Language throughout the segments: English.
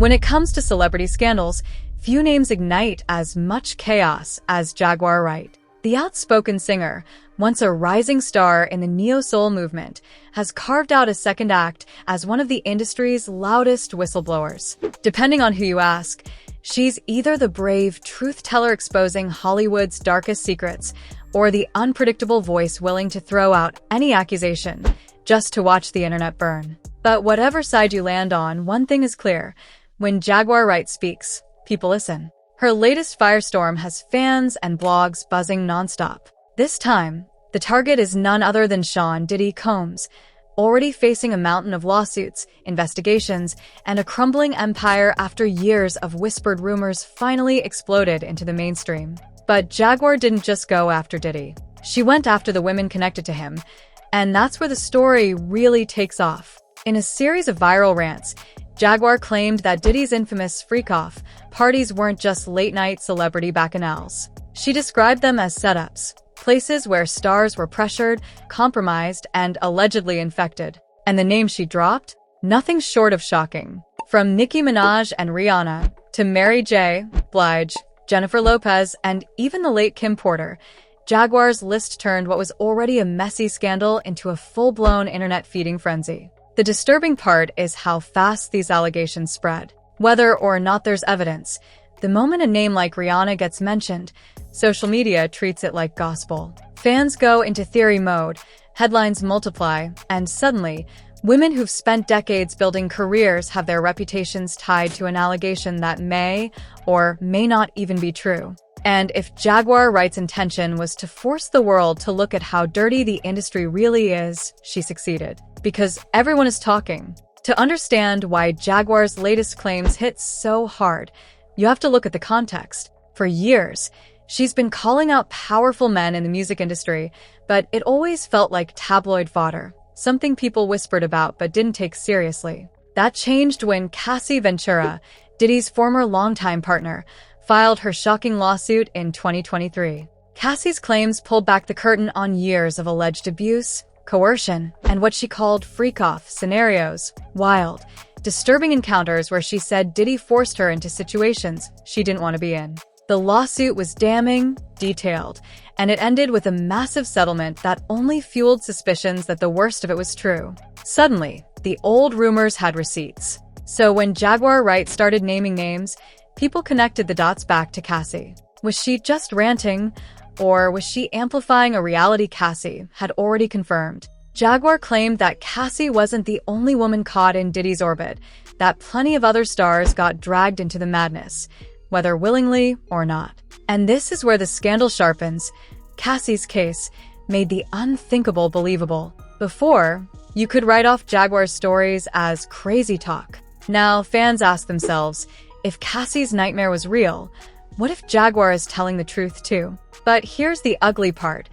When it comes to celebrity scandals, few names ignite as much chaos as Jaguar Wright. The outspoken singer, once a rising star in the neo-soul movement, has carved out a second act as one of the industry's loudest whistleblowers. Depending on who you ask, she's either the brave truth-teller exposing Hollywood's darkest secrets, or the unpredictable voice willing to throw out any accusation just to watch the internet burn. But whatever side you land on, one thing is clear: when Jaguar Wright speaks, people listen. Her latest firestorm has fans and blogs buzzing nonstop. This time, the target is none other than Diddy Combs, already facing a mountain of lawsuits, investigations, and a crumbling empire after years of whispered rumors finally exploded into the mainstream. But Jaguar didn't just go after Diddy. She went after the women connected to him, and that's where the story really takes off. In a series of viral rants, Jaguar claimed that Diddy's infamous freak-off parties weren't just late-night celebrity bacchanals. She described them as setups, places where stars were pressured, compromised, and allegedly infected. And the names she dropped? Nothing short of shocking. From Nicki Minaj and Rihanna, to Mary J. Blige, Jennifer Lopez, and even the late Kim Porter, Jaguar's list turned what was already a messy scandal into a full-blown internet feeding frenzy. The disturbing part is how fast these allegations spread. Whether or not there's evidence, the moment a name like Rihanna gets mentioned, social media treats it like gospel. Fans go into theory mode, headlines multiply, and suddenly, women who've spent decades building careers have their reputations tied to an allegation that may or may not even be true. And if Jaguar Wright's intention was to force the world to look at how dirty the industry really is, she succeeded. Because everyone is talking. To understand why Jaguar's latest claims hit so hard, you have to look at the context. For years, she's been calling out powerful men in the music industry, but it always felt like tabloid fodder, something people whispered about but didn't take seriously. That changed when Cassie Ventura, Diddy's former longtime partner, filed her shocking lawsuit in 2023. Cassie's claims pulled back the curtain on years of alleged abuse, coercion, and what she called freak-off scenarios. Wild, disturbing encounters where she said Diddy forced her into situations she didn't want to be in. The lawsuit was damning, detailed, and it ended with a massive settlement that only fueled suspicions that the worst of it was true. Suddenly, the old rumors had receipts. So when Jaguar Wright started naming names, people connected the dots back to Cassie. Was she just ranting, or was she amplifying a reality Cassie had already confirmed? Jaguar claimed that Cassie wasn't the only woman caught in Diddy's orbit, that plenty of other stars got dragged into the madness, whether willingly or not. And this is where the scandal sharpens. Cassie's case made the unthinkable believable. Before, you could write off Jaguar's stories as crazy talk. Now, fans ask themselves, if Cassie's nightmare was real, what if Jaguar is telling the truth too? But here's the ugly part.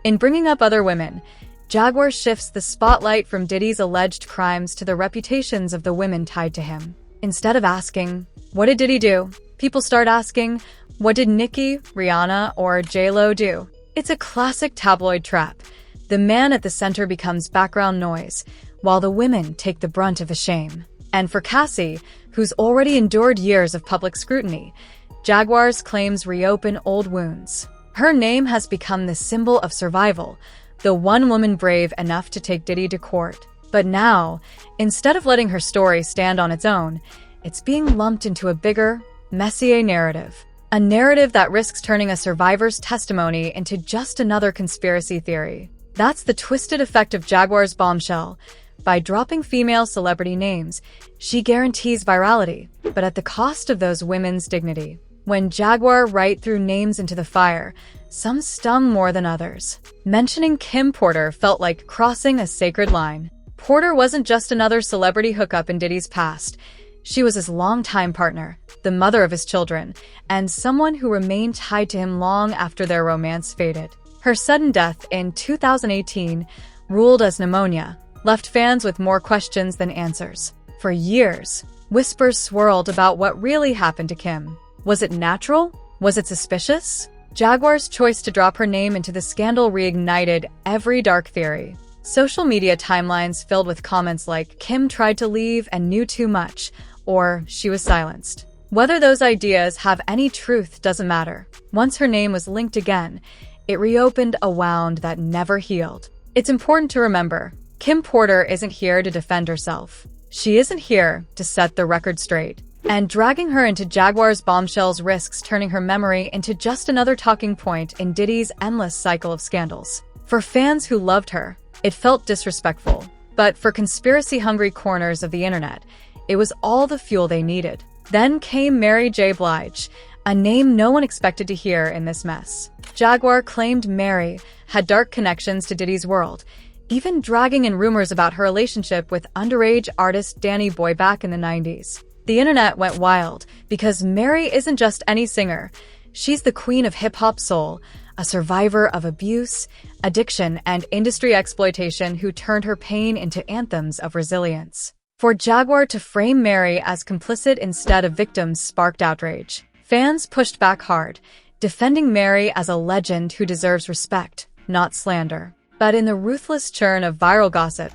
In bringing up other women, Jaguar shifts the spotlight from Diddy's alleged crimes to the reputations of the women tied to him. Instead of asking, what did Diddy do? People start asking, what did Nicki, Rihanna, or J.Lo do? It's a classic tabloid trap. The man at the center becomes background noise, while the women take the brunt of the shame. And for Cassie, who's already endured years of public scrutiny, Jaguar's claims reopen old wounds. Her name has become the symbol of survival, the one woman brave enough to take Diddy to court. But now, instead of letting her story stand on its own, it's being lumped into a bigger, messier narrative. A narrative that risks turning a survivor's testimony into just another conspiracy theory. That's the twisted effect of Jaguar's bombshell. By dropping female celebrity names, she guarantees virality, but at the cost of those women's dignity. When Jaguar Wright threw names into the fire, some stung more than others. Mentioning Kim Porter felt like crossing a sacred line. Porter wasn't just another celebrity hookup in Diddy's past. She was his longtime partner, the mother of his children, and someone who remained tied to him long after their romance faded. Her sudden death in 2018, ruled as pneumonia, left fans with more questions than answers. For years, whispers swirled about what really happened to Kim. Was it natural? Was it suspicious? Jaguar's choice to drop her name into the scandal reignited every dark theory. Social media timelines filled with comments like, Kim tried to leave and knew too much, or she was silenced. Whether those ideas have any truth doesn't matter. Once her name was linked again, it reopened a wound that never healed. It's important to remember, Kim Porter isn't here to defend herself. She isn't here to set the record straight. And dragging her into Jaguar's bombshells risks turning her memory into just another talking point in Diddy's endless cycle of scandals. For fans who loved her, it felt disrespectful. But for conspiracy-hungry corners of the internet, it was all the fuel they needed. Then came Mary J. Blige, a name no one expected to hear in this mess. Jaguar claimed Mary had dark connections to Diddy's world, even dragging in rumors about her relationship with underage artist Danny Boy back in the 90s. The internet went wild because Mary isn't just any singer. She's the queen of hip-hop soul, a survivor of abuse, addiction, and industry exploitation who turned her pain into anthems of resilience. For Jaguar to frame Mary as complicit instead of victim sparked outrage. Fans pushed back hard, defending Mary as a legend who deserves respect, not slander. But in the ruthless churn of viral gossip,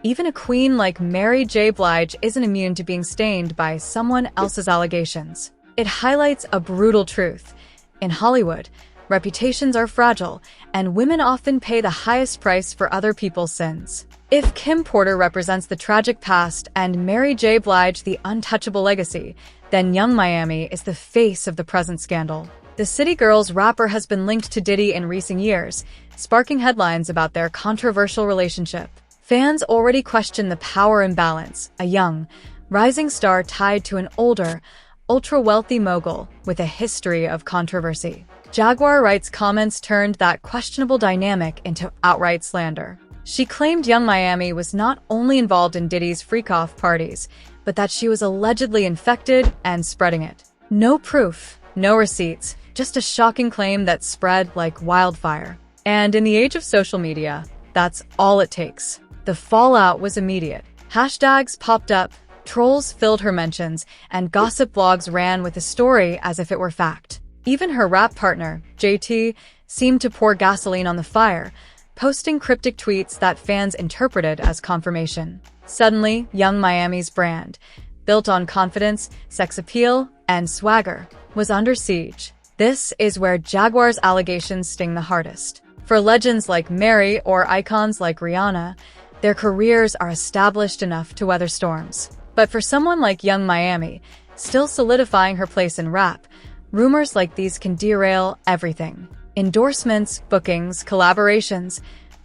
even a queen like Mary J. Blige isn't immune to being stained by someone else's allegations. It highlights a brutal truth. In Hollywood, reputations are fragile, and women often pay the highest price for other people's sins. If Kim Porter represents the tragic past and Mary J. Blige the untouchable legacy, then Young Miami is the face of the present scandal. The City Girls rapper has been linked to Diddy in recent years, sparking headlines about their controversial relationship. Fans already question the power imbalance, a young, rising star tied to an older, ultra-wealthy mogul with a history of controversy. Jaguar Wright's comments turned that questionable dynamic into outright slander. She claimed Young Miami was not only involved in Diddy's freak-off parties, but that she was allegedly infected and spreading it. No proof, no receipts, just a shocking claim that spread like wildfire. And in the age of social media, that's all it takes. The fallout was immediate. Hashtags popped up, trolls filled her mentions, and gossip blogs ran with the story as if it were fact. Even her rap partner, JT, seemed to pour gasoline on the fire, posting cryptic tweets that fans interpreted as confirmation. Suddenly, Young Miami's brand, built on confidence, sex appeal, and swagger, was under siege. This is where Jaguar's allegations sting the hardest. For legends like Mary or icons like Rihanna, their careers are established enough to weather storms. But for someone like Young Miami, still solidifying her place in rap, rumors like these can derail everything. Endorsements, bookings, collaborations,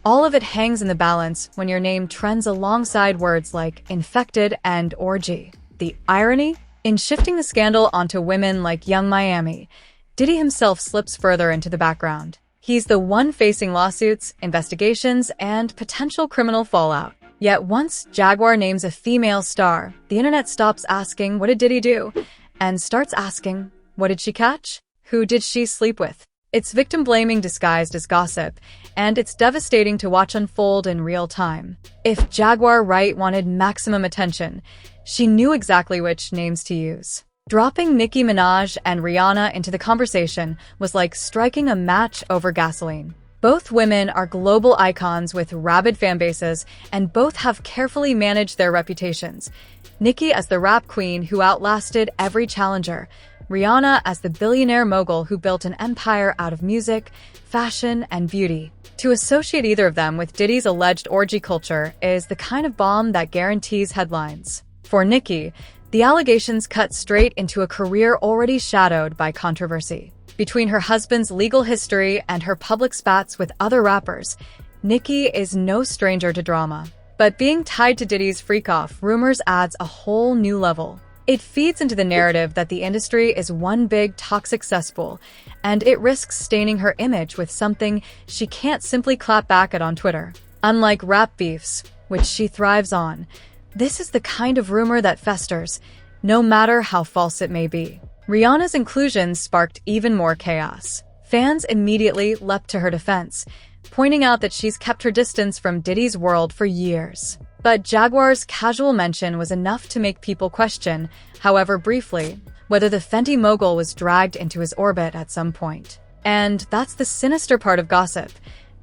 all of it hangs in the balance when your name trends alongside words like infected and orgy. The irony? In shifting the scandal onto women like Young Miami, Diddy himself slips further into the background. He's the one facing lawsuits, investigations, and potential criminal fallout. Yet once Jaguar names a female star, the internet stops asking, what did Diddy do? And starts asking, what did she catch? Who did she sleep with? It's victim blaming disguised as gossip, and it's devastating to watch unfold in real time. If Jaguar Wright wanted maximum attention, she knew exactly which names to use. Dropping Nicki Minaj and Rihanna into the conversation was like striking a match over gasoline. Both women are global icons with rabid fan bases, and both have carefully managed their reputations. Nicki as the rap queen who outlasted every challenger, Rihanna as the billionaire mogul who built an empire out of music, fashion, and beauty. To associate either of them with Diddy's alleged orgy culture is the kind of bomb that guarantees headlines. For Nicki, the allegations cut straight into a career already shadowed by controversy. Between her husband's legal history and her public spats with other rappers, Nicki is no stranger to drama. But being tied to Diddy's freak-off rumors adds a whole new level. It feeds into the narrative that the industry is one big toxic cesspool, and it risks staining her image with something she can't simply clap back at on Twitter. Unlike rap beefs, which she thrives on, this is the kind of rumor that festers, no matter how false it may be. Rihanna's inclusion sparked even more chaos. Fans immediately leapt to her defense, pointing out that she's kept her distance from Diddy's world for years. But Jaguar's casual mention was enough to make people question, however briefly, whether the Fenty mogul was dragged into his orbit at some point. And that's the sinister part of gossip.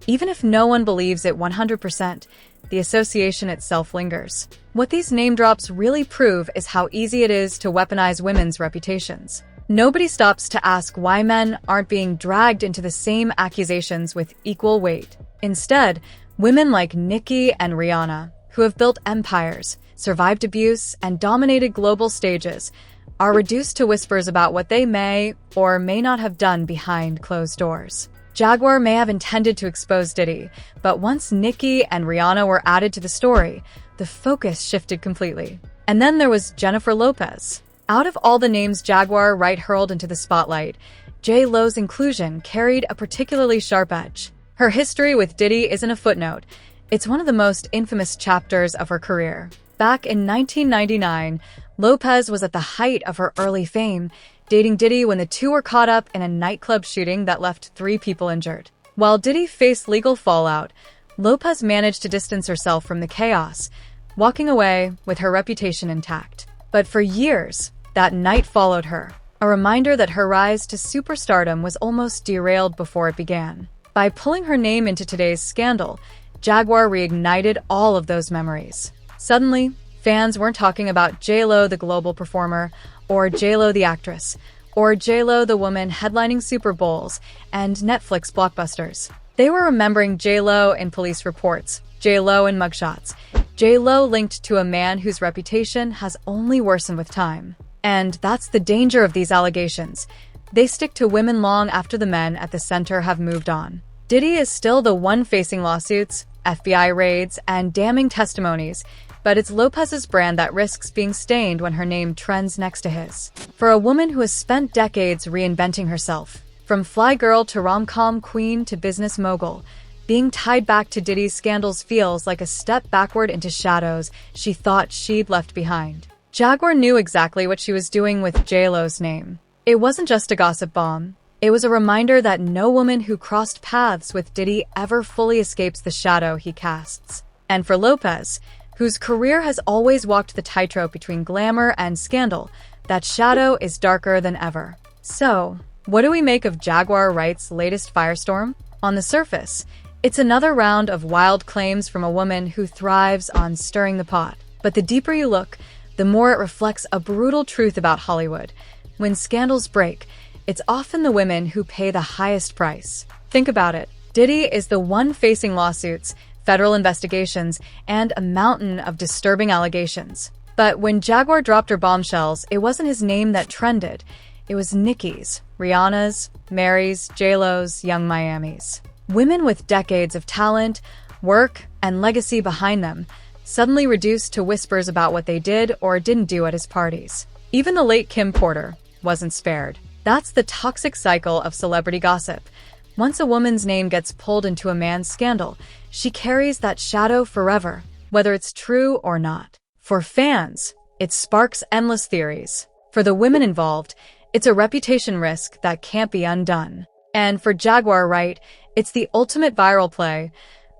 Even if no one believes it 100%, the association itself lingers. What these name drops really prove is how easy it is to weaponize women's reputations. Nobody stops to ask why men aren't being dragged into the same accusations with equal weight. Instead, women like Nicki and Rihanna, who have built empires, survived abuse, and dominated global stages, are reduced to whispers about what they may or may not have done behind closed doors. Jaguar may have intended to expose Diddy, but once Nicki and Rihanna were added to the story, the focus shifted completely. And then there was Jennifer Lopez. Out of all the names Jaguar Wright hurled into the spotlight, J.Lo's inclusion carried a particularly sharp edge. Her history with Diddy isn't a footnote. It's one of the most infamous chapters of her career. Back in 1999, Lopez was at the height of her early fame, dating Diddy when the two were caught up in a nightclub shooting that left 3 people injured. While Diddy faced legal fallout, Lopez managed to distance herself from the chaos, walking away with her reputation intact. But for years, that night followed her, a reminder that her rise to superstardom was almost derailed before it began. By pulling her name into today's scandal, Jaguar reignited all of those memories. Suddenly, fans weren't talking about J.Lo the global performer, or J.Lo the actress, or J.Lo the woman headlining Super Bowls and Netflix blockbusters. They were remembering J.Lo in police reports, J.Lo in mugshots, J.Lo linked to a man whose reputation has only worsened with time. And that's the danger of these allegations. They stick to women long after the men at the center have moved on. Diddy is still the one facing lawsuits, FBI raids, and damning testimonies, but it's Lopez's brand that risks being stained when her name trends next to his. For a woman who has spent decades reinventing herself, from fly girl to rom-com queen to business mogul, being tied back to Diddy's scandals feels like a step backward into shadows she thought she'd left behind. Jaguar knew exactly what she was doing with J.Lo's name. It wasn't just a gossip bomb. It was a reminder that no woman who crossed paths with Diddy ever fully escapes the shadow he casts. And for Lopez, whose career has always walked the tightrope between glamour and scandal, that shadow is darker than ever. So, what do we make of Jaguar Wright's latest firestorm? On the surface, it's another round of wild claims from a woman who thrives on stirring the pot. But the deeper you look, the more it reflects a brutal truth about Hollywood. When scandals break, it's often the women who pay the highest price. Think about it. Diddy is the one facing lawsuits, federal investigations, and a mountain of disturbing allegations. But when Jaguar dropped her bombshells, it wasn't his name that trended. It was Nicki's, Rihanna's, Mary's, J.Lo's, Young Miami's. Women with decades of talent, work, and legacy behind them, suddenly reduced to whispers about what they did or didn't do at his parties. Even the late Kim Porter wasn't spared. That's the toxic cycle of celebrity gossip. Once a woman's name gets pulled into a man's scandal, she carries that shadow forever, whether it's true or not. For fans, it sparks endless theories. For the women involved, it's a reputation risk that can't be undone. And for Jaguar Wright, it's the ultimate viral play,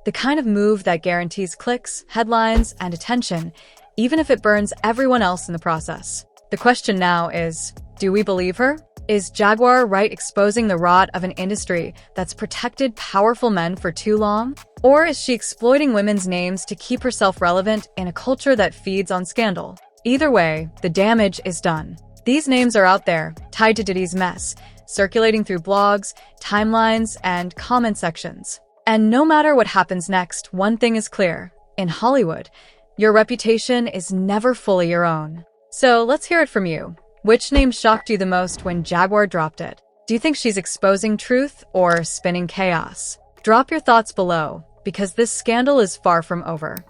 the kind of move that guarantees clicks, headlines, and attention, even if it burns everyone else in the process. The question now is, do we believe her? Is Jaguar Wright exposing the rot of an industry that's protected powerful men for too long? Or is she exploiting women's names to keep herself relevant in a culture that feeds on scandal? Either way, the damage is done. These names are out there, tied to Diddy's mess, circulating through blogs, timelines, and comment sections. And no matter what happens next, one thing is clear. In Hollywood, your reputation is never fully your own. So let's hear it from you. Which name shocked you the most when Jaguar dropped it? Do you think she's exposing truth or spinning chaos? Drop your thoughts below, because this scandal is far from over.